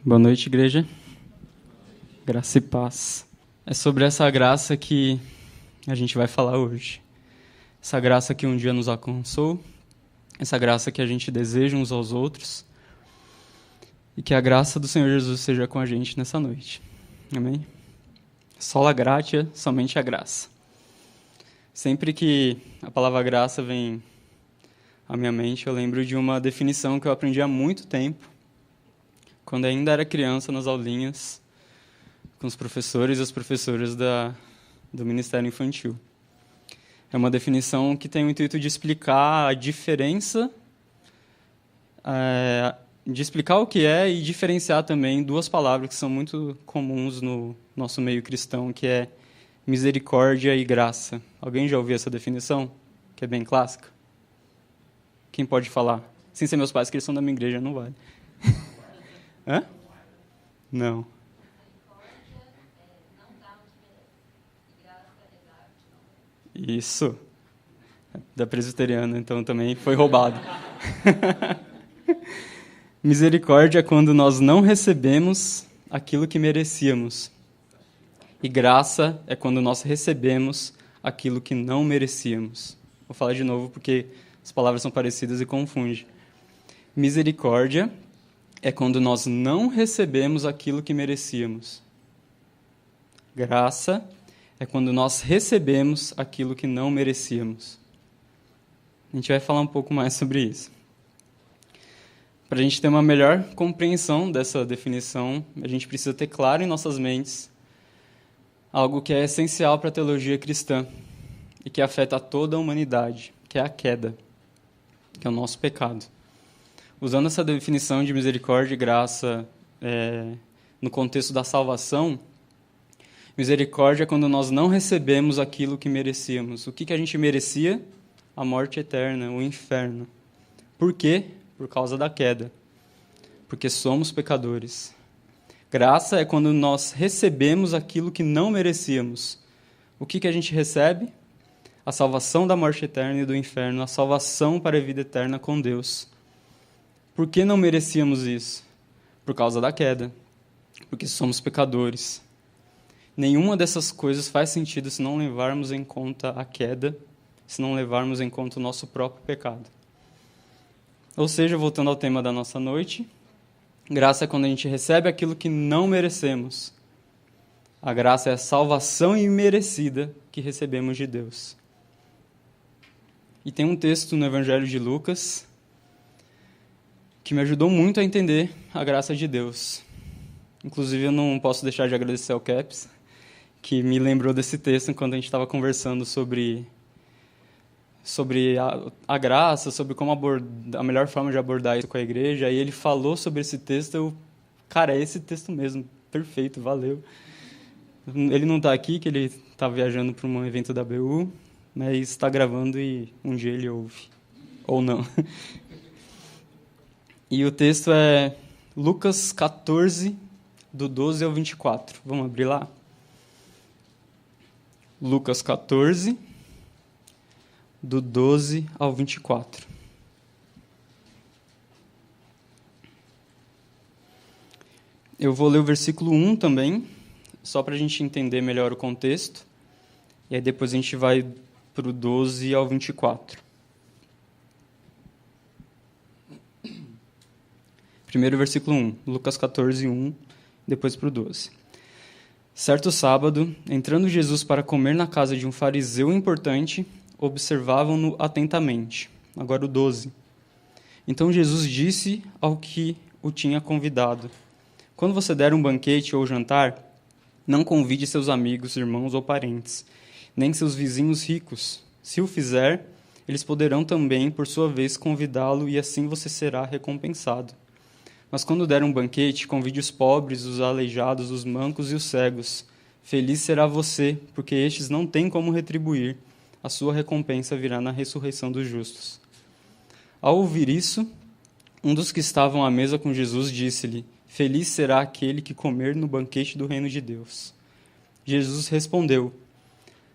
Boa noite, igreja. Graça e paz. É sobre essa graça que a gente vai falar hoje. Essa graça que um dia nos alcançou, essa graça que a gente deseja uns aos outros, e que a graça do Senhor Jesus seja com a gente nessa noite. Amém? Sola gratia, somente a graça. Sempre que a palavra graça vem à minha mente, eu lembro de uma definição que eu aprendi há muito tempo, quando ainda era criança, nas aulinhas, com os professores e as professoras do Ministério Infantil. É uma definição que tem o intuito de explicar a diferença, de explicar o que é e diferenciar também duas palavras que são muito comuns no nosso meio cristão, que é misericórdia e graça. Alguém já ouviu essa definição? Que é bem clássica? Quem pode falar? Sem ser meus pais, que eles são da minha igreja, não vale. Hã? Não. Isso. Da presbiteriana, então também foi roubado. Misericórdia é quando nós não recebemos aquilo que merecíamos. E graça é quando nós recebemos aquilo que não merecíamos. Vou falar de novo porque as palavras são parecidas e confundem. Misericórdia é quando nós não recebemos aquilo que merecíamos. Graça é quando nós recebemos aquilo que não merecíamos. A gente vai falar um pouco mais sobre isso. Para a gente ter uma melhor compreensão dessa definição, a gente precisa ter claro em nossas mentes algo que é essencial para a teologia cristã e que afeta toda a humanidade, que é a queda, que é o nosso pecado. Usando essa definição de misericórdia e graça no contexto da salvação, misericórdia é quando nós não recebemos aquilo que merecíamos. O que a gente merecia? A morte eterna, o inferno. Por quê? Por causa da queda. Porque somos pecadores. Graça é quando nós recebemos aquilo que não merecíamos. O que a gente recebe? A salvação da morte eterna e do inferno, a salvação para a vida eterna com Deus. Por que não merecíamos isso? Por causa da queda. Porque somos pecadores. Nenhuma dessas coisas faz sentido se não levarmos em conta a queda, se não levarmos em conta o nosso próprio pecado. Ou seja, voltando ao tema da nossa noite, graça é quando a gente recebe aquilo que não merecemos. A graça é a salvação imerecida que recebemos de Deus. E tem um texto no Evangelho de Lucas que me ajudou muito a entender a graça de Deus. Inclusive, eu não posso deixar de agradecer ao Caps, que me lembrou desse texto quando a gente estava conversando sobre a graça, sobre como a melhor forma de abordar isso com a igreja. Aí ele falou sobre esse texto, cara, é esse texto mesmo, perfeito, valeu. Ele não está aqui, que ele está viajando para um evento da BU, mas está gravando e um dia ele ouve, ou não. E o texto é Lucas 14, do 12 ao 24. Vamos abrir lá? Lucas 14, do 12 ao 24. Eu vou ler o versículo 1 também, só para a gente entender melhor o contexto. E aí depois a gente vai para o 12 ao 24. Primeiro versículo 1, Lucas 14, 1, depois para o 12. Certo sábado, entrando Jesus para comer na casa de um fariseu importante, observavam-no atentamente. Agora o 12. Então Jesus disse ao que o tinha convidado: quando você der um banquete ou jantar, não convide seus amigos, irmãos ou parentes, nem seus vizinhos ricos. Se o fizer, eles poderão também, por sua vez, convidá-lo e assim você será recompensado. Mas quando der um banquete, convide os pobres, os aleijados, os mancos e os cegos. Feliz será você, porque estes não têm como retribuir. A sua recompensa virá na ressurreição dos justos. Ao ouvir isso, um dos que estavam à mesa com Jesus disse-lhe: Feliz será aquele que comer no banquete do reino de Deus. Jesus respondeu: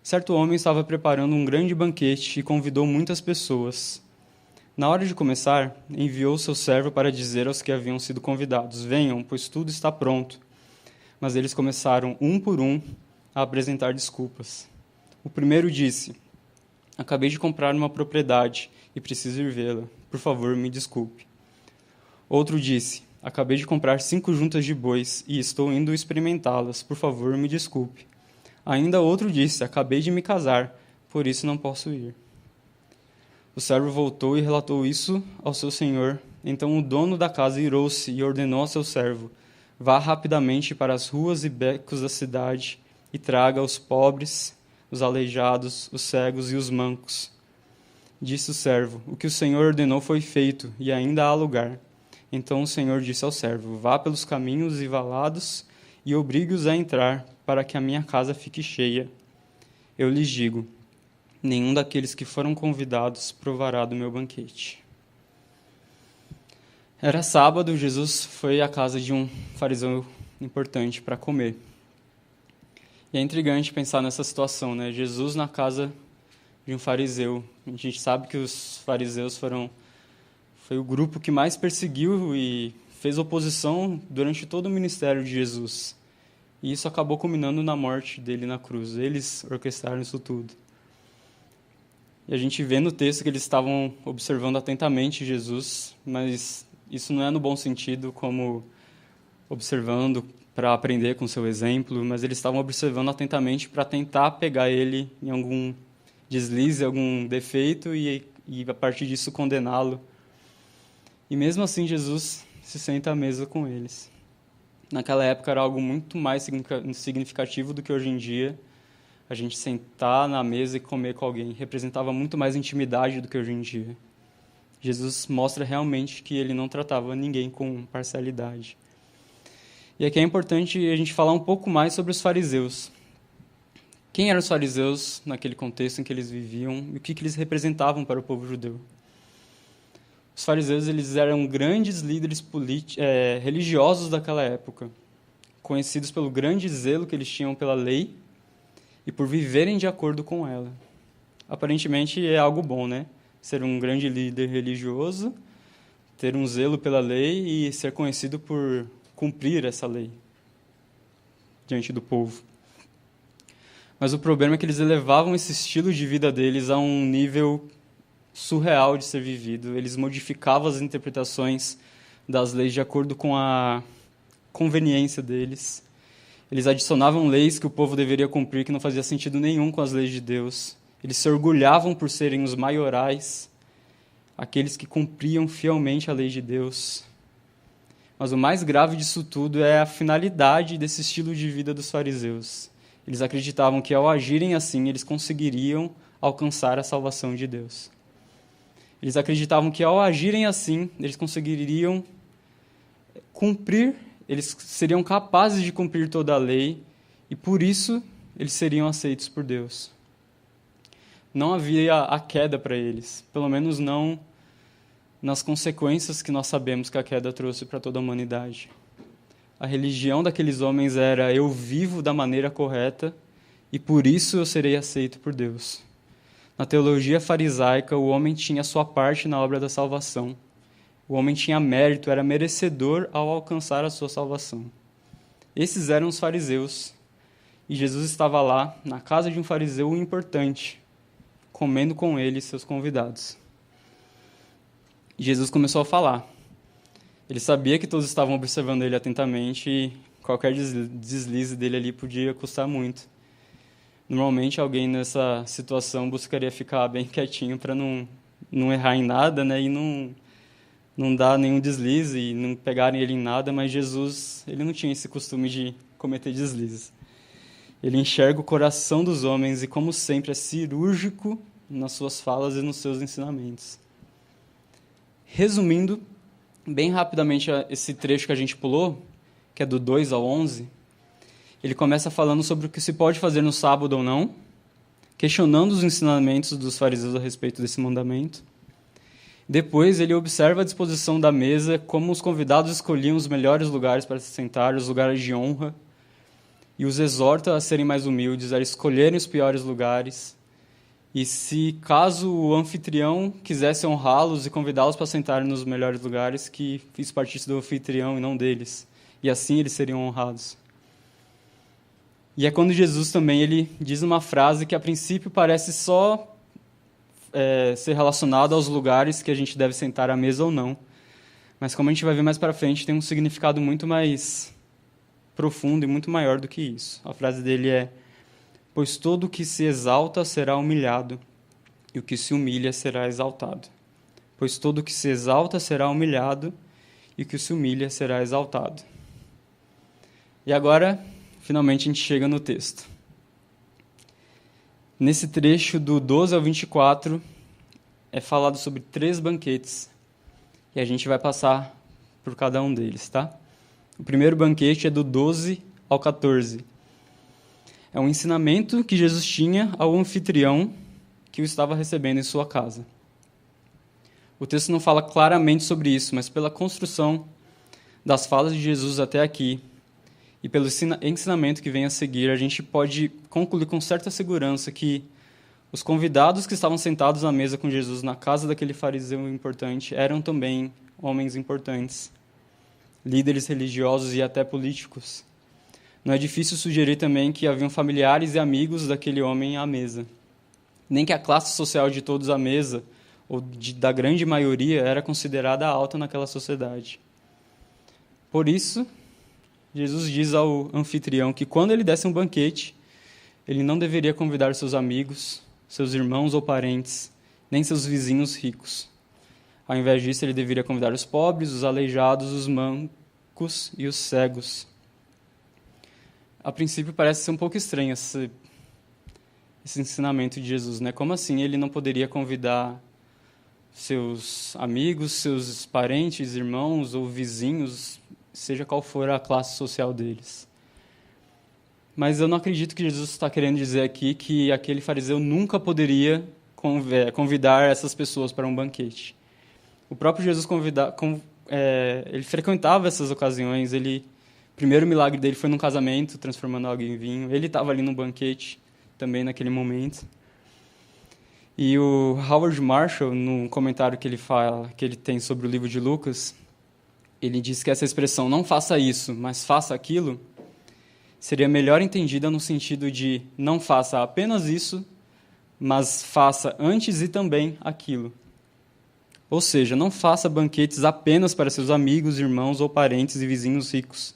Certo homem estava preparando um grande banquete e convidou muitas pessoas. Na hora de começar, enviou seu servo para dizer aos que haviam sido convidados: venham, pois tudo está pronto. Mas eles começaram, um por um, a apresentar desculpas. O primeiro disse: acabei de comprar uma propriedade e preciso ir vê-la. Por favor, me desculpe. Outro disse: acabei de comprar 5 juntas de bois e estou indo experimentá-las. Por favor, me desculpe. Ainda outro disse: acabei de me casar, por isso não posso ir. O servo voltou e relatou isso ao seu senhor. Então o dono da casa irou-se e ordenou ao seu servo: vá rapidamente para as ruas e becos da cidade e traga os pobres, os aleijados, os cegos e os mancos. Disse o servo: o que o senhor ordenou foi feito, e ainda há lugar. Então o senhor disse ao servo: vá pelos caminhos e valados e obrigue-os a entrar, para que a minha casa fique cheia. Eu lhes digo: nenhum daqueles que foram convidados provará do meu banquete. Era sábado, Jesus foi à casa de um fariseu importante para comer. E é intrigante pensar nessa situação, né? Jesus na casa de um fariseu. A gente sabe que os fariseus foi o grupo que mais perseguiu e fez oposição durante todo o ministério de Jesus. E isso acabou culminando na morte dele na cruz. Eles orquestraram isso tudo. E a gente vê no texto que eles estavam observando atentamente Jesus, mas isso não é no bom sentido, como observando para aprender com seu exemplo, mas eles estavam observando atentamente para tentar pegar ele em algum deslize, algum defeito e a partir disso condená-lo. E mesmo assim Jesus se senta à mesa com eles. Naquela época era algo muito mais significativo do que hoje em dia. A gente sentar na mesa e comer com alguém representava muito mais intimidade do que hoje em dia. Jesus mostra realmente que ele não tratava ninguém com parcialidade. E aqui é importante a gente falar um pouco mais sobre os fariseus. Quem eram os fariseus naquele contexto em que eles viviam e o que eles representavam para o povo judeu? Os fariseus eles eram grandes líderes religiosos daquela época, conhecidos pelo grande zelo que eles tinham pela lei e por viverem de acordo com ela. Aparentemente é algo bom, né? Ser um grande líder religioso, ter um zelo pela lei e ser conhecido por cumprir essa lei diante do povo. Mas o problema é que eles elevavam esse estilo de vida deles a um nível surreal de ser vivido. Eles modificavam as interpretações das leis de acordo com a conveniência deles. Eles adicionavam leis que o povo deveria cumprir que não fazia sentido nenhum com as leis de Deus. Eles se orgulhavam por serem os maiorais, aqueles que cumpriam fielmente a lei de Deus. Mas o mais grave disso tudo é a finalidade desse estilo de vida dos fariseus. Eles acreditavam que, ao agirem assim, eles conseguiriam alcançar a salvação de Deus. Eles acreditavam que, ao agirem assim, eles conseguiriam cumprir, eles seriam capazes de cumprir toda a lei e, por isso, eles seriam aceitos por Deus. Não havia a queda para eles, pelo menos não nas consequências que nós sabemos que a queda trouxe para toda a humanidade. A religião daqueles homens era: eu vivo da maneira correta e por isso eu serei aceito por Deus. Na teologia farisaica, o homem tinha sua parte na obra da salvação. O homem tinha mérito, era merecedor ao alcançar a sua salvação. Esses eram os fariseus. E Jesus estava lá, na casa de um fariseu importante, comendo com ele e seus convidados. E Jesus começou a falar. Ele sabia que todos estavam observando ele atentamente e qualquer deslize dele ali podia custar muito. Normalmente, alguém nessa situação buscaria ficar bem quietinho para não errar em nada, né? E não dar nenhum deslize e não pegarem ele em nada, mas Jesus, ele não tinha esse costume de cometer deslizes. Ele enxerga o coração dos homens e, como sempre, é cirúrgico nas suas falas e nos seus ensinamentos. Resumindo, bem rapidamente esse trecho que a gente pulou, que é do 2 ao 11, ele começa falando sobre o que se pode fazer no sábado ou não, questionando os ensinamentos dos fariseus a respeito desse mandamento. Depois, ele observa a disposição da mesa, como os convidados escolhiam os melhores lugares para se sentar, os lugares de honra, e os exorta a serem mais humildes, a escolherem os piores lugares. E se caso o anfitrião quisesse honrá-los e convidá-los para sentar nos melhores lugares, que isso partisse do anfitrião e não deles. E assim eles seriam honrados. E é quando Jesus também ele diz uma frase que a princípio parece só ser relacionada aos lugares que a gente deve sentar à mesa ou não. Mas como a gente vai ver mais para frente, tem um significado muito mais profundo e muito maior do que isso. A frase dele é: pois todo o que se exalta será humilhado, e o que se humilha será exaltado. Pois todo o que se exalta será humilhado, e o que se humilha será exaltado. E agora, finalmente, a gente chega no texto. Nesse trecho do 12 ao 24, é falado sobre 3 banquetes, e a gente vai passar por cada um deles, tá? O primeiro banquete é do 12 ao 14. É um ensinamento que Jesus tinha ao anfitrião que o estava recebendo em sua casa. O texto não fala claramente sobre isso, mas pela construção das falas de Jesus até aqui e pelo ensinamento que vem a seguir, a gente pode concluir com certa segurança que os convidados que estavam sentados à mesa com Jesus na casa daquele fariseu importante eram também homens importantes, líderes religiosos e até políticos. Não é difícil sugerir também que haviam familiares e amigos daquele homem à mesa. Nem que a classe social de todos à mesa, ou da grande maioria, era considerada alta naquela sociedade. Por isso, Jesus diz ao anfitrião que quando ele desse um banquete, ele não deveria convidar seus amigos, seus irmãos ou parentes, nem seus vizinhos ricos. Ao invés disso, ele deveria convidar os pobres, os aleijados, os mancos e os cegos. A princípio parece ser um pouco estranho esse ensinamento de Jesus, né? Como assim ele não poderia convidar seus amigos, seus parentes, irmãos ou vizinhos, seja qual for a classe social deles? Mas eu não acredito que Jesus está querendo dizer aqui que aquele fariseu nunca poderia convidar essas pessoas para um banquete. O próprio Jesus ele frequentava essas ocasiões. O primeiro milagre dele foi num casamento, transformando água em vinho. Ele estava ali num banquete também naquele momento. E o Howard Marshall, no comentário que ele tem sobre o livro de Lucas, ele diz que essa expressão "não faça isso, mas faça aquilo" seria melhor entendida no sentido de não faça apenas isso, mas faça antes e também aquilo. Ou seja, não faça banquetes apenas para seus amigos, irmãos ou parentes e vizinhos ricos.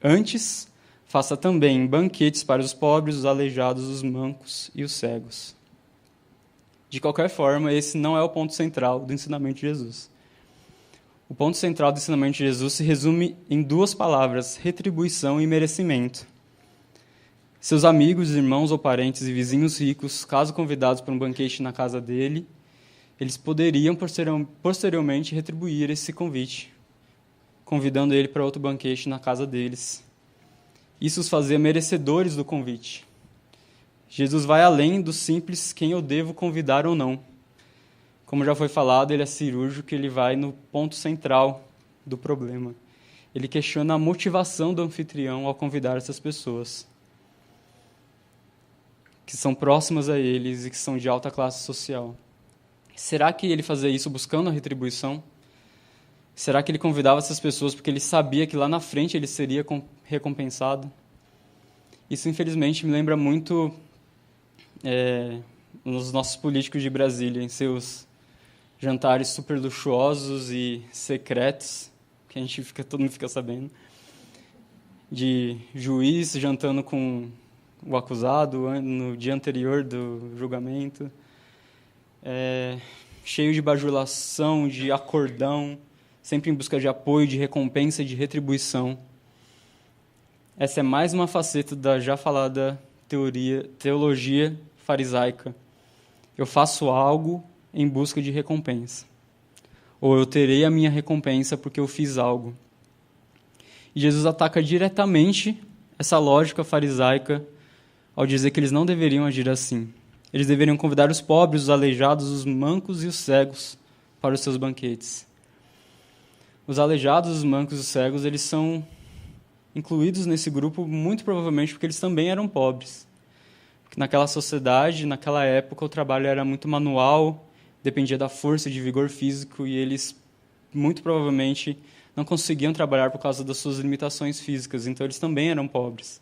Antes, faça também banquetes para os pobres, os aleijados, os mancos e os cegos. De qualquer forma, esse não é o ponto central do ensinamento de Jesus. O ponto central do ensinamento de Jesus se resume em 2 palavras: retribuição e merecimento. Seus amigos, irmãos ou parentes e vizinhos ricos, caso convidados para um banquete na casa dele, eles poderiam posteriormente retribuir esse convite, convidando ele para outro banquete na casa deles. Isso os fazia merecedores do convite. Jesus vai além do simples quem eu devo convidar ou não. Como já foi falado, ele é cirúrgico, ele vai no ponto central do problema. Ele questiona a motivação do anfitrião ao convidar essas pessoas, que são próximas a eles e que são de alta classe social. Será que ele fazia isso buscando a retribuição? Será que ele convidava essas pessoas porque ele sabia que lá na frente ele seria recompensado? Isso, infelizmente, me lembra muito nos nossos políticos de Brasília, em seus jantares super luxuosos e secretos, que todo mundo fica sabendo, de juiz jantando com o acusado no dia anterior do julgamento, cheio de bajulação, de acordão, sempre em busca de apoio, de recompensa e de retribuição. Essa é mais uma faceta da já falada teologia farisaica. Eu faço algo em busca de recompensa. Ou eu terei a minha recompensa porque eu fiz algo. E Jesus ataca diretamente essa lógica farisaica ao dizer que eles não deveriam agir assim. Eles deveriam convidar os pobres, os aleijados, os mancos e os cegos para os seus banquetes. Os aleijados, os mancos e os cegos, eles são incluídos nesse grupo muito provavelmente porque eles também eram pobres. Naquela sociedade, naquela época, o trabalho era muito manual, dependia da força e de vigor físico, e eles, muito provavelmente, não conseguiam trabalhar por causa das suas limitações físicas, então eles também eram pobres.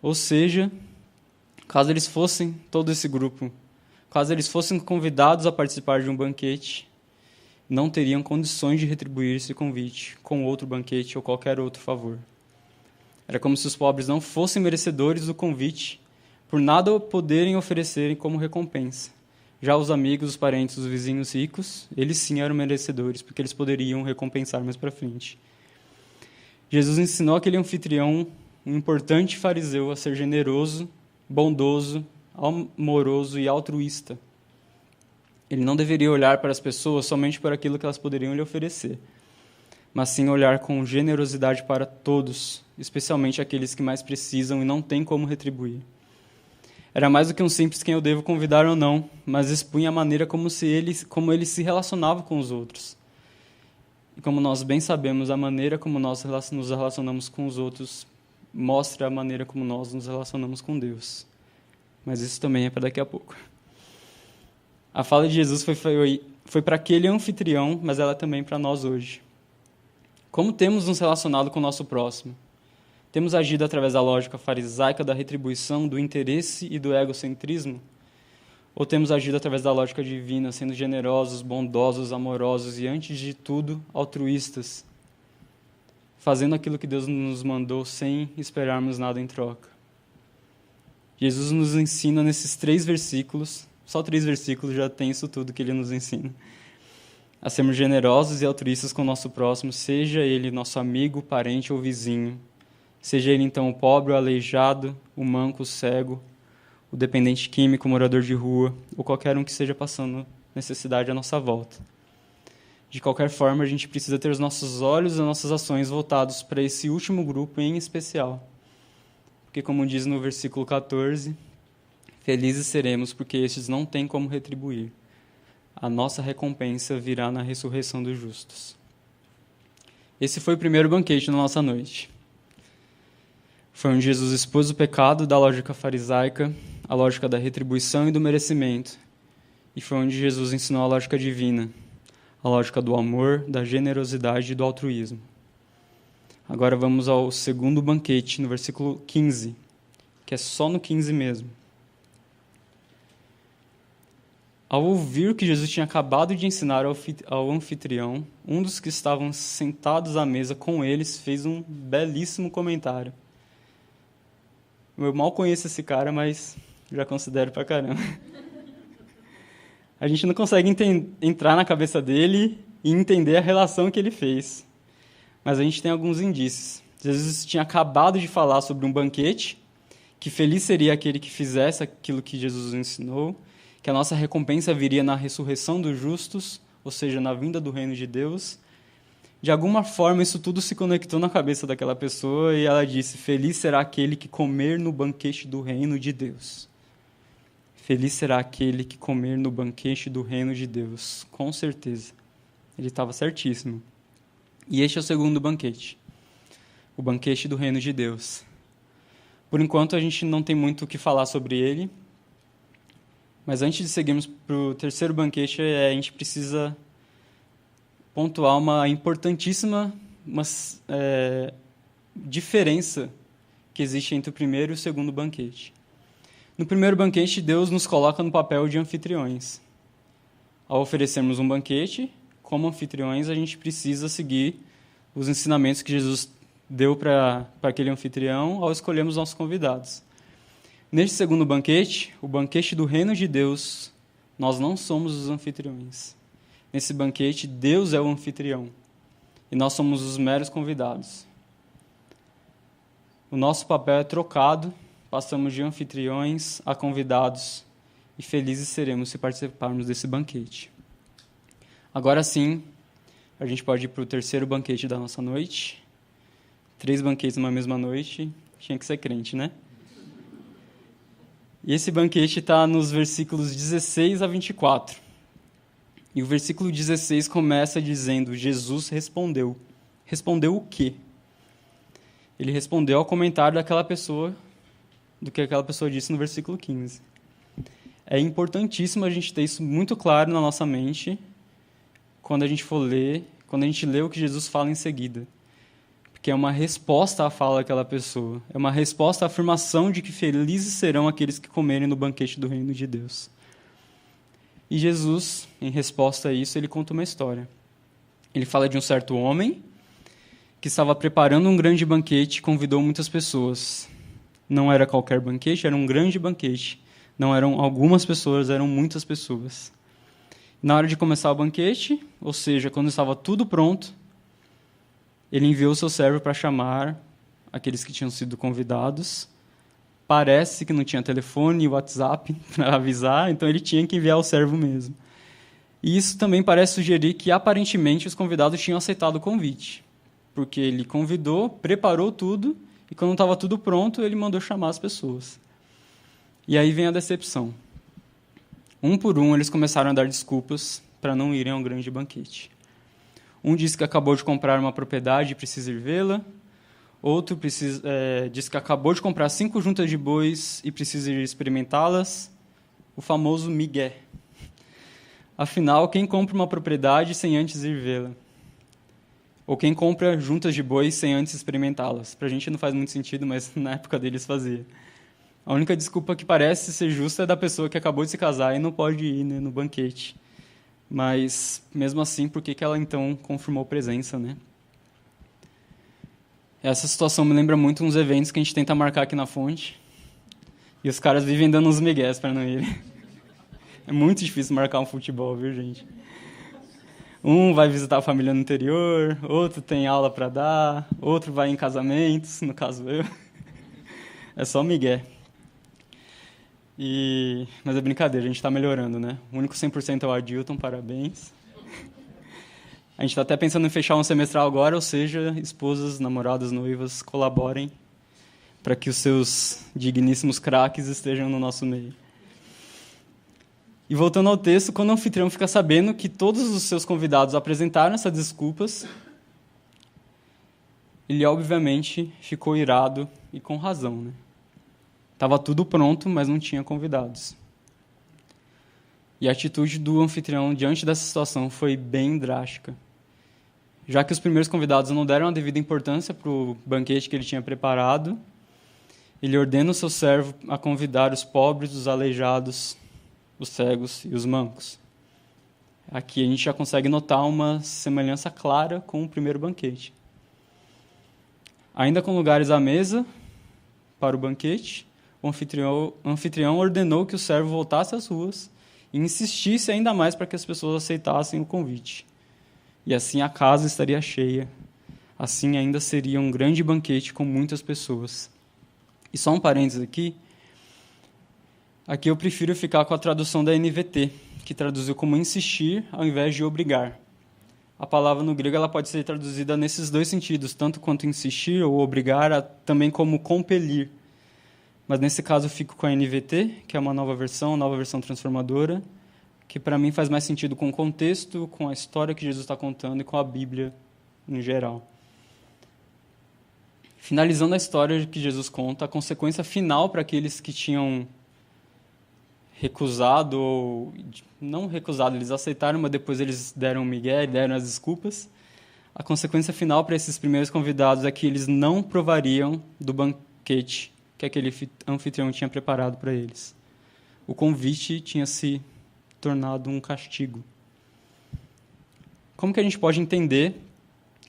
Ou seja, caso eles fossem, todo esse grupo, caso eles fossem convidados a participar de um banquete, não teriam condições de retribuir esse convite com outro banquete ou qualquer outro favor. Era como se os pobres não fossem merecedores do convite, por nada poderem oferecerem como recompensa. Já os amigos, os parentes, os vizinhos ricos, eles sim eram merecedores, porque eles poderiam recompensar mais para frente. Jesus ensinou aquele anfitrião, um importante fariseu, a ser generoso, bondoso, amoroso e altruísta. Ele não deveria olhar para as pessoas somente por aquilo que elas poderiam lhe oferecer, mas sim olhar com generosidade para todos, especialmente aqueles que mais precisam e não têm como retribuir. Era mais do que um simples quem eu devo convidar ou não, mas expunha a maneira como ele se relacionava com os outros. E como nós bem sabemos, a maneira como nós nos relacionamos com os outros mostra a maneira como nós nos relacionamos com Deus. Mas isso também é para daqui a pouco. A fala de Jesus foi para aquele anfitrião, mas ela é também para nós hoje. Como temos nos relacionado com o nosso próximo? Temos agido através da lógica farisaica da retribuição, do interesse e do egocentrismo? Ou temos agido através da lógica divina, sendo generosos, bondosos, amorosos e, antes de tudo, altruístas, fazendo aquilo que Deus nos mandou sem esperarmos nada em troca? Jesus nos ensina nesses 3 versículos, só 3 versículos já tem isso tudo que ele nos ensina, a sermos generosos e altruístas com o nosso próximo, seja ele nosso amigo, parente ou vizinho, seja ele então o pobre, o aleijado, o manco, o cego, o dependente químico, o morador de rua, ou qualquer um que esteja passando necessidade à nossa volta. De qualquer forma, a gente precisa ter os nossos olhos e as nossas ações voltados para esse último grupo em especial. Porque, como diz no versículo 14, felizes seremos porque estes não têm como retribuir. A nossa recompensa virá na ressurreição dos justos. Esse foi o primeiro banquete da nossa noite. Foi onde Jesus expôs o pecado da lógica farisaica, a lógica da retribuição e do merecimento. E foi onde Jesus ensinou a lógica divina, a lógica do amor, da generosidade e do altruísmo. Agora vamos ao segundo banquete, no versículo 15, que é só no 15 mesmo. Ao ouvir o que Jesus tinha acabado de ensinar ao anfitrião, um dos que estavam sentados à mesa com eles fez um belíssimo comentário. Eu mal conheço esse cara, mas já considero pra caramba. A gente não consegue entrar na cabeça dele e entender a relação que ele fez. Mas a gente tem alguns indícios. Jesus tinha acabado de falar sobre um banquete, que feliz seria aquele que fizesse aquilo que Jesus ensinou, que a nossa recompensa viria na ressurreição dos justos, ou seja, na vinda do reino de Deus. De alguma forma, isso tudo se conectou na cabeça daquela pessoa e ela disse: feliz será aquele que comer no banquete do reino de Deus. Feliz será aquele que comer no banquete do reino de Deus. Com certeza. Ele estava certíssimo. E este é o segundo banquete. O banquete do reino de Deus. Por enquanto, a gente não tem muito o que falar sobre ele. Mas antes de seguirmos para o terceiro banquete, a gente precisa pontuar uma importantíssima diferença que existe entre o primeiro e o segundo banquete. No primeiro banquete, Deus nos coloca no papel de anfitriões. Ao oferecermos um banquete, como anfitriões, a gente precisa seguir os ensinamentos que Jesus deu para aquele anfitrião ao escolhermos nossos convidados. Neste segundo banquete, o banquete do reino de Deus, nós não somos os anfitriões. Nesse banquete, Deus é o anfitrião e nós somos os meros convidados. O nosso papel é trocado, passamos de anfitriões a convidados e felizes seremos se participarmos desse banquete. Agora sim, a gente pode ir para o terceiro banquete da nossa noite. 3 banquetes numa mesma noite, tinha que ser crente, né? E esse banquete está nos versículos 16 a 24. E o versículo 16 começa dizendo: Jesus respondeu. Respondeu o quê? Ele respondeu ao comentário daquela pessoa do que aquela pessoa disse no versículo 15. É importantíssimo a gente ter isso muito claro na nossa mente quando a gente for ler, quando a gente lê o que Jesus fala em seguida. Porque é uma resposta à fala daquela pessoa. É uma resposta à afirmação de que felizes serão aqueles que comerem no banquete do reino de Deus. E Jesus, em resposta a isso, ele conta uma história. Ele fala de um certo homem que estava preparando um grande banquete e convidou muitas pessoas. Não era qualquer banquete, era um grande banquete. Não eram algumas pessoas, eram muitas pessoas. Na hora de começar o banquete, ou seja, quando estava tudo pronto, ele enviou o seu servo para chamar aqueles que tinham sido convidados. Parece que não tinha telefone e WhatsApp para avisar, então ele tinha que enviar o servo mesmo. E isso também parece sugerir que, aparentemente, os convidados tinham aceitado o convite, porque ele convidou, preparou tudo, e quando estava tudo pronto, ele mandou chamar as pessoas. E aí vem a decepção. Um por um, eles começaram a dar desculpas para não irem ao grande banquete. Um disse que acabou de comprar uma propriedade e precisa ir vê-la. Outro disse que acabou de comprar 5 juntas de bois e precisa ir experimentá-las. O famoso migué. Afinal, quem compra uma propriedade sem antes ir vê-la? Ou quem compra juntas de bois sem antes experimentá-las? Para a gente não faz muito sentido, mas na época deles fazia. A única desculpa que parece ser justa é da pessoa que acabou de se casar e não pode ir, né, no banquete. Mas, mesmo assim, por que ela então confirmou presença, né? Essa situação me lembra muito uns eventos que a gente tenta marcar aqui na fonte. E os caras vivem dando uns migués para não ir. É muito difícil marcar um futebol, viu, gente? Um vai visitar a família no interior, outro tem aula para dar, outro vai em casamentos, no caso eu. É só migué. Mas é brincadeira, a gente está melhorando, né? O único 100% é o Adilton, parabéns. A gente está até pensando em fechar um semestral agora, ou seja, esposas, namoradas, noivas, colaborem para que os seus digníssimos craques estejam no nosso meio. E voltando ao texto, quando o anfitrião fica sabendo que todos os seus convidados apresentaram essas desculpas, ele obviamente ficou irado e com razão, né? Estava tudo pronto, mas não tinha convidados. E a atitude do anfitrião diante dessa situação foi bem drástica. Já que os primeiros convidados não deram a devida importância para o banquete que ele tinha preparado, ele ordena o seu servo a convidar os pobres, os aleijados, os cegos e os mancos. Aqui a gente já consegue notar uma semelhança clara com o primeiro banquete. Ainda com lugares à mesa para o banquete, o anfitrião ordenou que o servo voltasse às ruas e insistisse ainda mais para que as pessoas aceitassem o convite. E assim a casa estaria cheia. Assim ainda seria um grande banquete com muitas pessoas. E só um parênteses aqui. Aqui eu prefiro ficar com a tradução da NVT, que traduziu como insistir ao invés de obrigar. A palavra no grego ela pode ser traduzida nesses dois sentidos, tanto quanto insistir ou obrigar, também como compelir. Mas nesse caso eu fico com a NVT, que é uma nova versão transformadora, que para mim faz mais sentido com o contexto, com a história que Jesus está contando e com a Bíblia em geral. Finalizando a história que Jesus conta, a consequência final para aqueles que tinham recusado, ou não recusado, eles aceitaram, mas depois eles deram o migué, deram as desculpas. A consequência final para esses primeiros convidados é que eles não provariam do banquete que aquele anfitrião tinha preparado para eles. O convite tinha se tornado um castigo. Como que a gente pode entender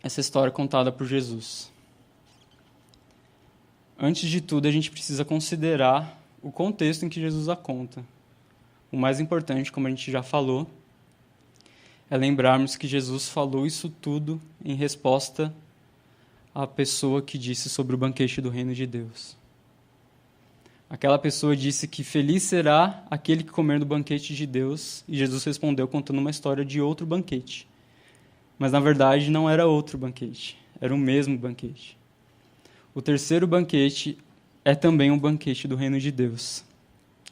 essa história contada por Jesus? Antes de tudo, a gente precisa considerar o contexto em que Jesus a conta. O mais importante, como a gente já falou, é lembrarmos que Jesus falou isso tudo em resposta à pessoa que disse sobre o banquete do reino de Deus. Aquela pessoa disse que feliz será aquele que comer no banquete de Deus, e Jesus respondeu contando uma história de outro banquete. Mas, na verdade, não era outro banquete, era o mesmo banquete. O terceiro banquete é também um banquete do reino de Deus.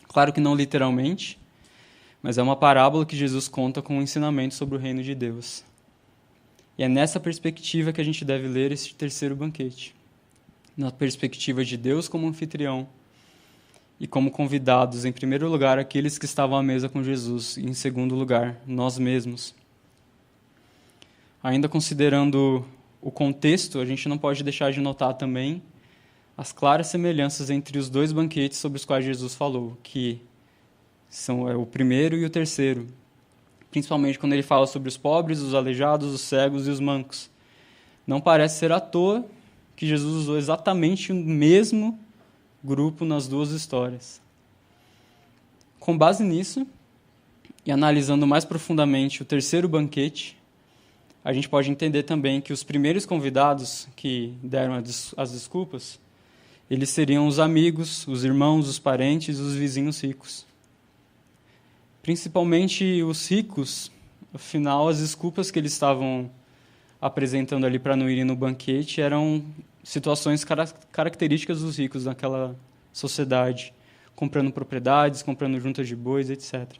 Claro que não literalmente, mas é uma parábola que Jesus conta com um ensinamento sobre o reino de Deus. E é nessa perspectiva que a gente deve ler esse terceiro banquete. Na perspectiva de Deus como anfitrião, e como convidados, em primeiro lugar, aqueles que estavam à mesa com Jesus, e em segundo lugar, nós mesmos. Ainda considerando o contexto, a gente não pode deixar de notar também as claras semelhanças entre os dois banquetes sobre os quais Jesus falou, que são o primeiro e o terceiro, principalmente quando ele fala sobre os pobres, os aleijados, os cegos e os mancos. Não parece ser à toa que Jesus usou exatamente o mesmo grupo nas duas histórias. Com base nisso, e analisando mais profundamente o terceiro banquete, a gente pode entender também que os primeiros convidados que deram as desculpas, eles seriam os amigos, os irmãos, os parentes, os vizinhos ricos. Principalmente os ricos, afinal, as desculpas que eles estavam apresentando ali para não irem no banquete eram situações características dos ricos naquela sociedade, comprando propriedades, comprando juntas de bois, etc.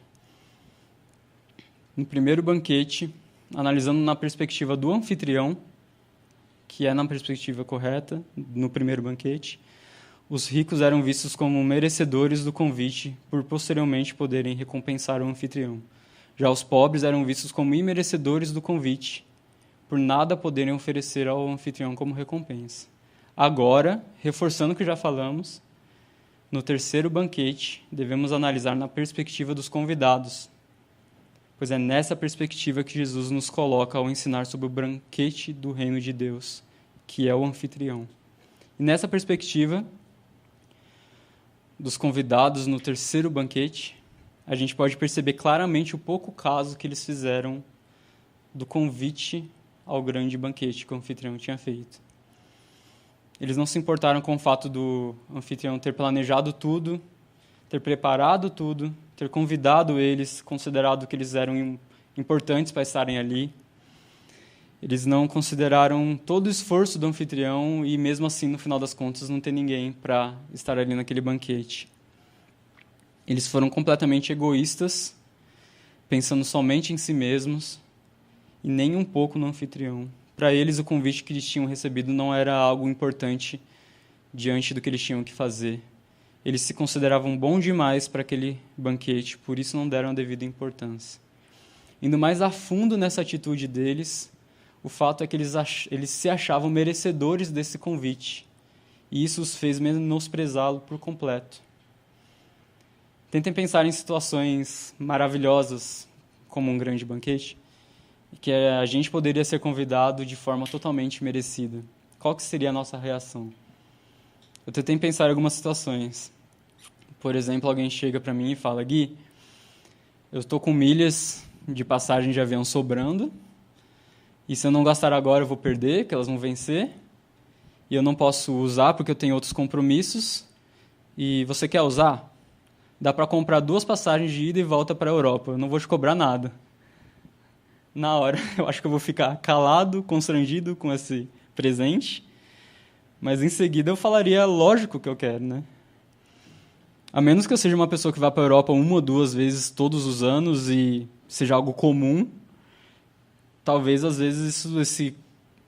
No primeiro banquete, analisando na perspectiva do anfitrião, que é na perspectiva correta, no primeiro banquete, os ricos eram vistos como merecedores do convite por posteriormente poderem recompensar o anfitrião. Já os pobres eram vistos como imerecedores do convite, por nada poderem oferecer ao anfitrião como recompensa. Agora, reforçando o que já falamos, no terceiro banquete, devemos analisar na perspectiva dos convidados, pois é nessa perspectiva que Jesus nos coloca ao ensinar sobre o banquete do reino de Deus, que é o anfitrião. E nessa perspectiva dos convidados no terceiro banquete, a gente pode perceber claramente o pouco caso que eles fizeram do convite ao grande banquete que o anfitrião tinha feito. Eles não se importaram com o fato do anfitrião ter planejado tudo, ter preparado tudo, ter convidado eles, considerado que eles eram importantes para estarem ali. Eles não consideraram todo o esforço do anfitrião e, mesmo assim, no final das contas, não ter ninguém para estar ali naquele banquete. Eles foram completamente egoístas, pensando somente em si mesmos e nem um pouco no anfitrião. Para eles, o convite que eles tinham recebido não era algo importante diante do que eles tinham que fazer. Eles se consideravam bons demais para aquele banquete, por isso não deram a devida importância. Indo mais a fundo nessa atitude deles, o fato é que eles se achavam merecedores desse convite, e isso os fez menosprezá-lo por completo. Tentem pensar em situações maravilhosas, como um grande banquete, que a gente poderia ser convidado de forma totalmente merecida. Qual que seria a nossa reação? Eu tentei pensar em algumas situações. Por exemplo, alguém chega para mim e fala: Gui, eu estou com milhas de passagem de avião sobrando, e se eu não gastar agora eu vou perder, que elas vão vencer, e eu não posso usar porque eu tenho outros compromissos, e você quer usar? Dá para comprar 2 passagens de ida e volta para a Europa, eu não vou te cobrar nada. Na hora, eu acho que eu vou ficar calado, constrangido com esse presente, mas em seguida eu falaria, lógico que eu quero, né? A menos que eu seja uma pessoa que vá para a Europa 1 ou 2 vezes todos os anos e seja algo comum, talvez às vezes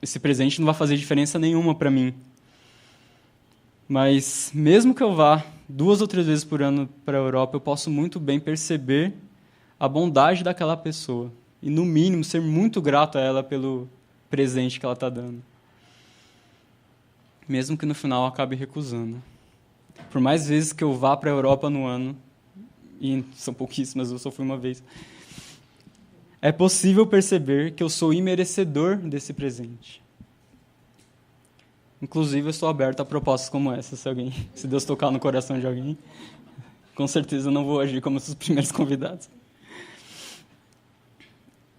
esse presente não vá fazer diferença nenhuma para mim. Mas mesmo que eu vá 2 ou 3 vezes por ano para a Europa, eu posso muito bem perceber a bondade daquela pessoa e, no mínimo, ser muito grato a ela pelo presente que ela está dando. Mesmo que no final eu acabe recusando. Por mais vezes que eu vá para a Europa no ano, e são pouquíssimas, eu só fui uma vez, é possível perceber que eu sou imerecedor desse presente. Inclusive, eu estou aberto a propostas como essa, se Deus tocar no coração de alguém. Com certeza eu não vou agir como os primeiros convidados.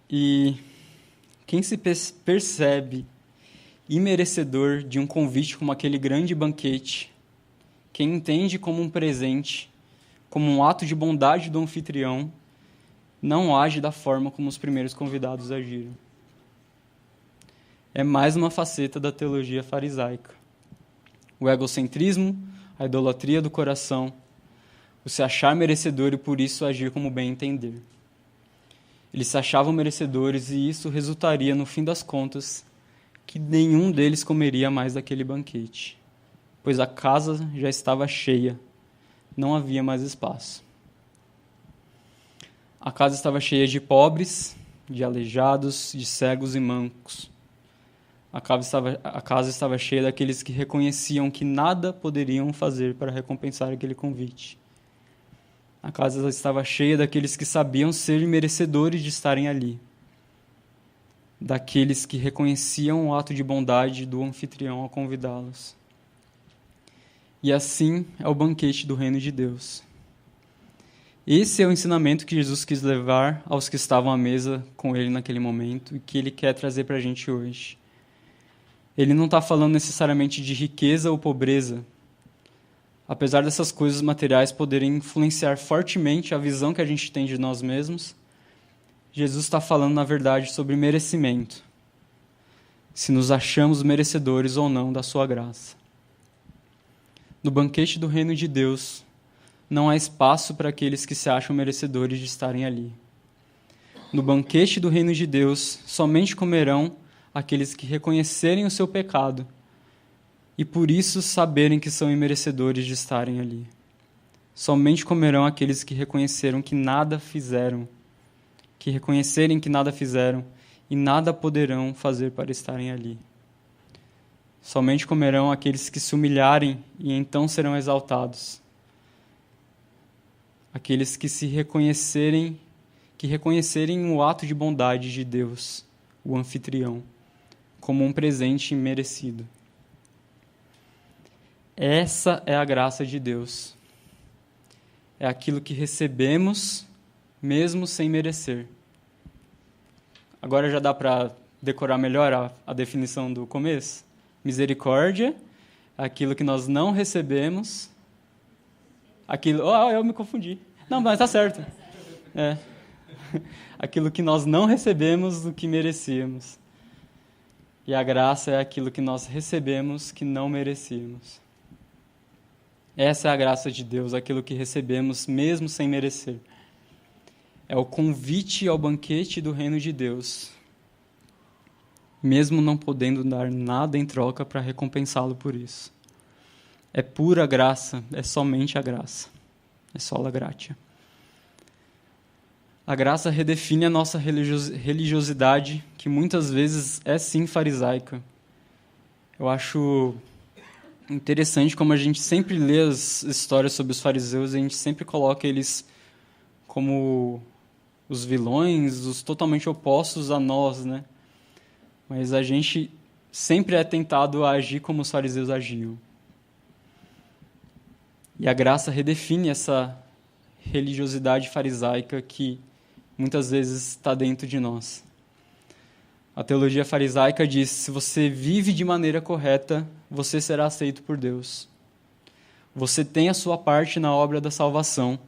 E quem se percebe imerecedor de um convite como aquele grande banquete, quem entende como um presente, como um ato de bondade do anfitrião, não age da forma como os primeiros convidados agiram. É mais uma faceta da teologia farisaica. O egocentrismo, a idolatria do coração, o se achar merecedor e por isso agir como bem entender. Eles se achavam merecedores e isso resultaria, no fim das contas, que nenhum deles comeria mais daquele banquete, pois a casa já estava cheia, não havia mais espaço. A casa estava cheia de pobres, de aleijados, de cegos e mancos. A casa estava cheia daqueles que reconheciam que nada poderiam fazer para recompensar aquele convite. A casa estava cheia daqueles que sabiam ser merecedores de estarem ali. Daqueles que reconheciam o ato de bondade do anfitrião ao convidá-los. E assim é o banquete do reino de Deus. Esse é o ensinamento que Jesus quis levar aos que estavam à mesa com ele naquele momento e que ele quer trazer para a gente hoje. Ele não está falando necessariamente de riqueza ou pobreza. Apesar dessas coisas materiais poderem influenciar fortemente a visão que a gente tem de nós mesmos, Jesus está falando, na verdade, sobre merecimento. Se nos achamos merecedores ou não da sua graça. No banquete do reino de Deus, não há espaço para aqueles que se acham merecedores de estarem ali. No banquete do reino de Deus, somente comerão aqueles que reconhecerem o seu pecado e por isso saberem que são imerecedores de estarem ali. Somente comerão aqueles que reconheceram que nada fizeram, que reconhecerem que nada fizeram e nada poderão fazer para estarem ali. Somente comerão aqueles que se humilharem e então serão exaltados. Aqueles que reconhecerem o ato de bondade de Deus, o anfitrião, como um presente merecido. Essa é a graça de Deus. É aquilo que recebemos mesmo sem merecer. Agora já dá para decorar melhor a definição do começo? Misericórdia, aquilo que nós não recebemos. Eu me confundi. Não, mas está certo. Aquilo que nós não recebemos do que merecíamos. E a graça é aquilo que nós recebemos que não merecíamos. Essa é a graça de Deus, aquilo que recebemos mesmo sem merecer. É o convite ao banquete do reino de Deus, mesmo não podendo dar nada em troca para recompensá-lo por isso. É pura graça, é somente a graça. É sola gratia. A graça redefine a nossa religiosidade, que muitas vezes é sim farisaica. Eu acho interessante como a gente sempre lê as histórias sobre os fariseus e a gente sempre coloca eles como os vilões, os totalmente opostos a nós, né? Mas a gente sempre é tentado a agir como os fariseus agiam. E a graça redefine essa religiosidade farisaica que muitas vezes está dentro de nós. A teologia farisaica diz: se você vive de maneira correta, você será aceito por Deus. Você tem a sua parte na obra da salvação.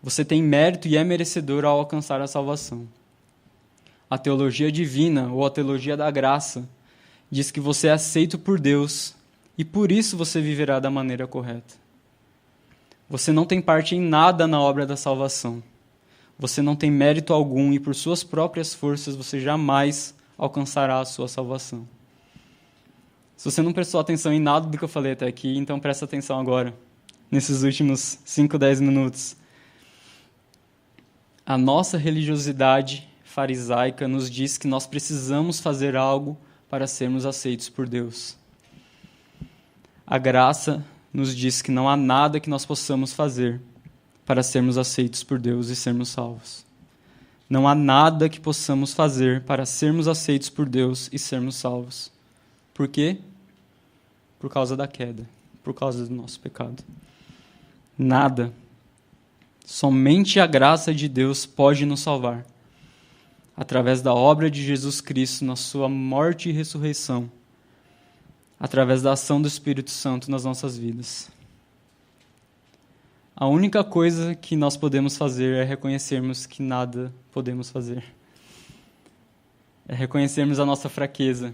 Você tem mérito e é merecedor ao alcançar a salvação. A teologia divina, ou a teologia da graça, diz que você é aceito por Deus e por isso você viverá da maneira correta. Você não tem parte em nada na obra da salvação. Você não tem mérito algum e por suas próprias forças você jamais alcançará a sua salvação. Se você não prestou atenção em nada do que eu falei até aqui, então presta atenção agora, nesses últimos 5, 10 minutos. A nossa religiosidade farisaica nos diz que nós precisamos fazer algo para sermos aceitos por Deus. A graça nos diz que não há nada que nós possamos fazer para sermos aceitos por Deus e sermos salvos. Não há nada que possamos fazer para sermos aceitos por Deus e sermos salvos. Por quê? Por causa da queda, por causa do nosso pecado. Nada. Somente a graça de Deus pode nos salvar. Através da obra de Jesus Cristo na sua morte e ressurreição. Através da ação do Espírito Santo nas nossas vidas. A única coisa que nós podemos fazer é reconhecermos que nada podemos fazer. É reconhecermos a nossa fraqueza.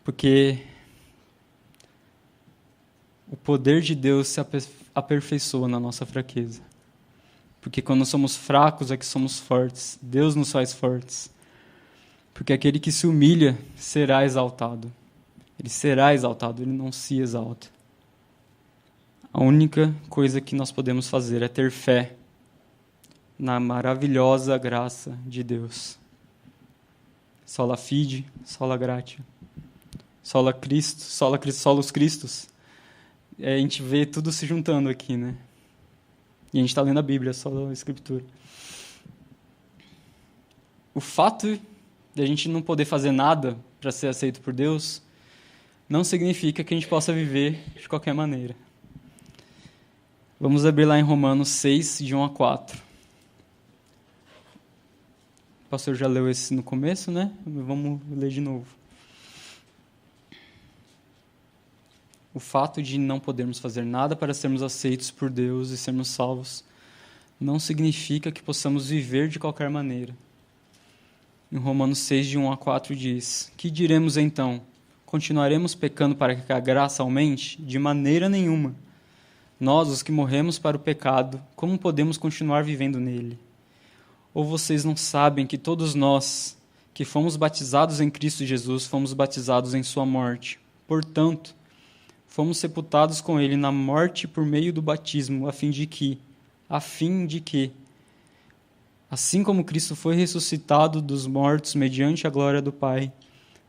Porque o poder de Deus se aperfeiçoa na nossa fraqueza. Porque quando somos fracos é que somos fortes. Deus nos faz fortes. Porque aquele que se humilha será exaltado. Ele será exaltado, ele não se exalta. A única coisa que nós podemos fazer é ter fé na maravilhosa graça de Deus. Sola fide, sola gratia. Sola Cristo, solus Christus. A gente vê tudo se juntando aqui, né? E a gente está lendo a Bíblia, só a Escritura. O fato de a gente não poder fazer nada para ser aceito por Deus não significa que a gente possa viver de qualquer maneira. Vamos abrir lá em Romanos 6, de 1 a 4. O pastor já leu esse no começo, né? Vamos ler de novo. O fato de não podermos fazer nada para sermos aceitos por Deus e sermos salvos não significa que possamos viver de qualquer maneira. Em Romanos 6, de 1 a 4 diz: Que diremos então? Continuaremos pecando para que a graça aumente? De maneira nenhuma. Nós, os que morremos para o pecado, como podemos continuar vivendo nele? Ou vocês não sabem que todos nós, que fomos batizados em Cristo Jesus, fomos batizados em sua morte? Portanto, fomos sepultados com ele na morte por meio do batismo, a fim de que, assim como Cristo foi ressuscitado dos mortos mediante a glória do Pai,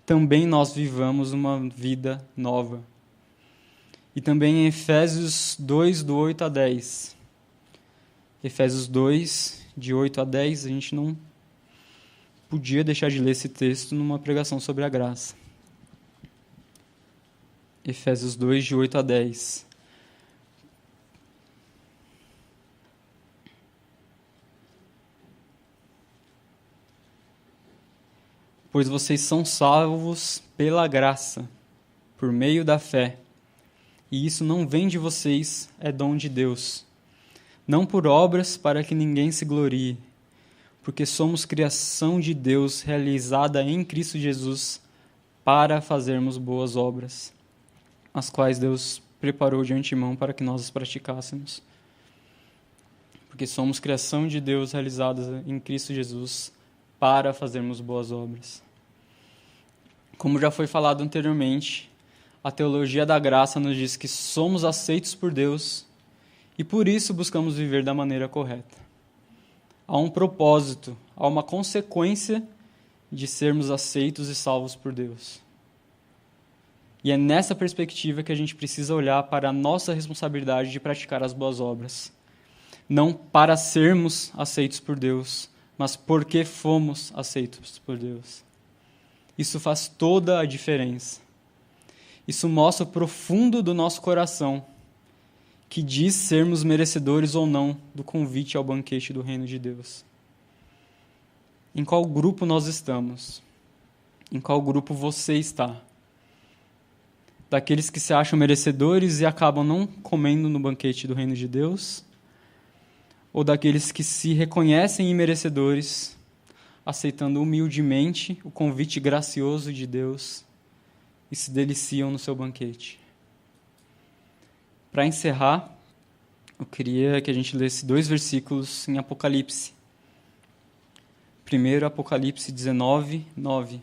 também nós vivamos uma vida nova. E também em Efésios 2, do 8 a 10. Efésios 2, de 8 a 10, a gente não podia deixar de ler esse texto numa pregação sobre a graça. Efésios 2, de 8 a 10. Pois vocês são salvos pela graça, por meio da fé. E isso não vem de vocês, é dom de Deus. Não por obras para que ninguém se glorie, porque somos criação de Deus realizada em Cristo Jesus para fazermos boas obras, as quais Deus preparou de antemão para que nós as praticássemos. Porque somos criação de Deus realizada em Cristo Jesus para fazermos boas obras. Como já foi falado anteriormente, a teologia da graça nos diz que somos aceitos por Deus e por isso buscamos viver da maneira correta. Há um propósito, há uma consequência de sermos aceitos e salvos por Deus. E é nessa perspectiva que a gente precisa olhar para a nossa responsabilidade de praticar as boas obras. Não para sermos aceitos por Deus, mas porque fomos aceitos por Deus. Isso faz toda a diferença. Isso mostra o profundo do nosso coração, que diz sermos merecedores ou não do convite ao banquete do reino de Deus. Em qual grupo nós estamos? Em qual grupo você está? Daqueles que se acham merecedores e acabam não comendo no banquete do reino de Deus? Ou daqueles que se reconhecem imerecedores, aceitando humildemente o convite gracioso de Deus e se deliciam no seu banquete? Para encerrar, eu queria que a gente lesse 2 versículos em Apocalipse. Primeiro, Apocalipse 19, 9.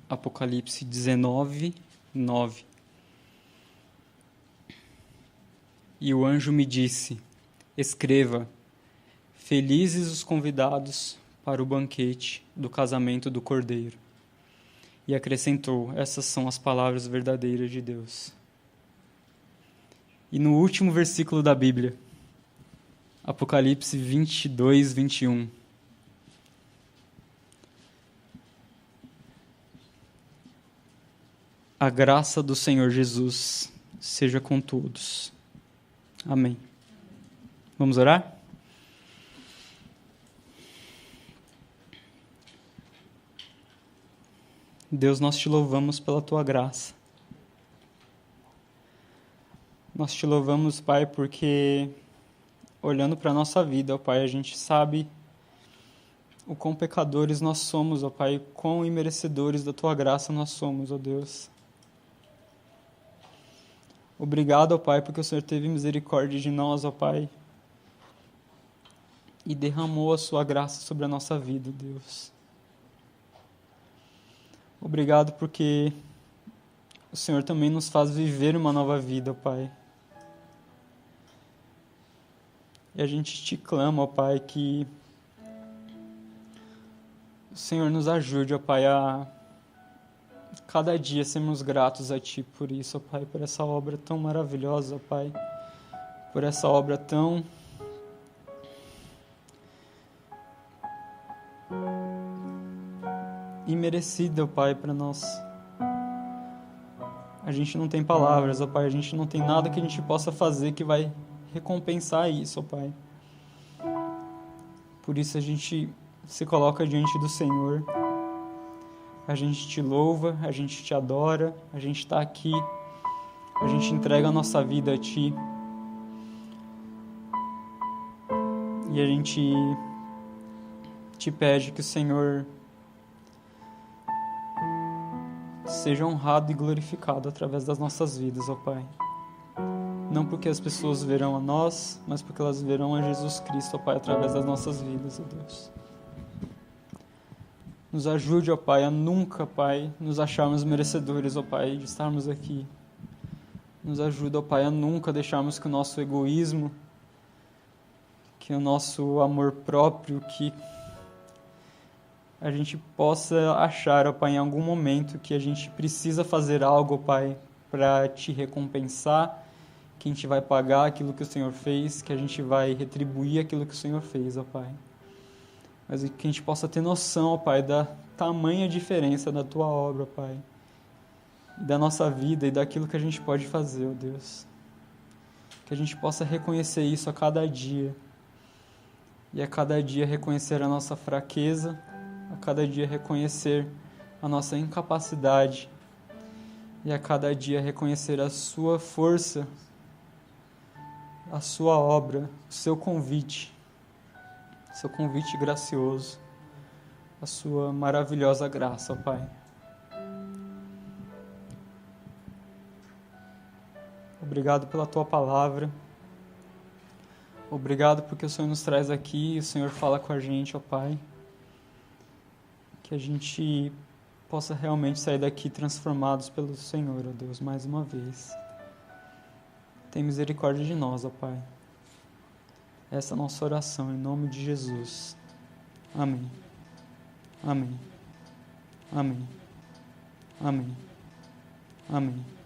Apocalipse 19, 9. E o anjo me disse: escreva, felizes os convidados para o banquete do casamento do Cordeiro. E acrescentou: essas são as palavras verdadeiras de Deus. E no último versículo da Bíblia, Apocalipse 22, 21. A graça do Senhor Jesus seja com todos. Amém. Vamos orar? Deus, nós te louvamos pela tua graça. Nós te louvamos, Pai, porque olhando para a nossa vida, ó Pai, a gente sabe o quão pecadores nós somos, ó Pai, quão imerecedores da tua graça nós somos, ó Deus. Obrigado, ó Pai, porque o Senhor teve misericórdia de nós, ó Pai. e derramou a sua graça sobre a nossa vida, Deus. Obrigado porque o Senhor também nos faz viver uma nova vida, Pai. E a gente te clama, ó Pai, que o Senhor nos ajude, ó Pai, a cada dia sermos gratos a Ti por isso, ó Pai, por essa obra tão maravilhosa, ó Pai, por essa obra tão imerecida, ó Pai, para nós. A gente não tem palavras, ó Pai, a gente não tem nada que a gente possa fazer que vai recompensar isso, ó Pai. Por isso a gente se coloca diante do Senhor, a gente te louva, a gente te adora, a gente está aqui, a gente entrega a nossa vida a Ti. E a gente te pede que o Senhor seja honrado e glorificado através das nossas vidas, ó Pai. Não porque as pessoas verão a nós, mas porque elas verão a Jesus Cristo, ó Pai, através das nossas vidas, ó Deus. Nos ajude, ó Pai, a nunca, Pai, nos acharmos merecedores, ó Pai, de estarmos aqui. Nos ajuda, ó Pai, a nunca deixarmos que o nosso egoísmo, que o nosso amor próprio, que a gente possa achar, ó Pai, em algum momento que a gente precisa fazer algo, ó Pai, para Te recompensar, que a gente vai pagar aquilo que o Senhor fez, que a gente vai retribuir aquilo que o Senhor fez, ó Pai. Mas que a gente possa ter noção, ó Pai, da tamanha diferença da Tua obra, ó Pai, da nossa vida e daquilo que a gente pode fazer, ó Deus. Que a gente possa reconhecer isso a cada dia. E a cada dia reconhecer a nossa fraqueza, a cada dia reconhecer a nossa incapacidade e a cada dia reconhecer a Sua força, a Sua obra, o Seu convite gracioso, a Sua maravilhosa graça, ó Pai. Obrigado pela Tua palavra. Obrigado porque o Senhor nos traz aqui e o Senhor fala com a gente, ó Pai. Que a gente possa realmente sair daqui transformados pelo Senhor, ó Deus, mais uma vez. Tem misericórdia de nós, ó Pai. Essa é a nossa oração, em nome de Jesus. Amém. Amém. Amém. Amém. Amém.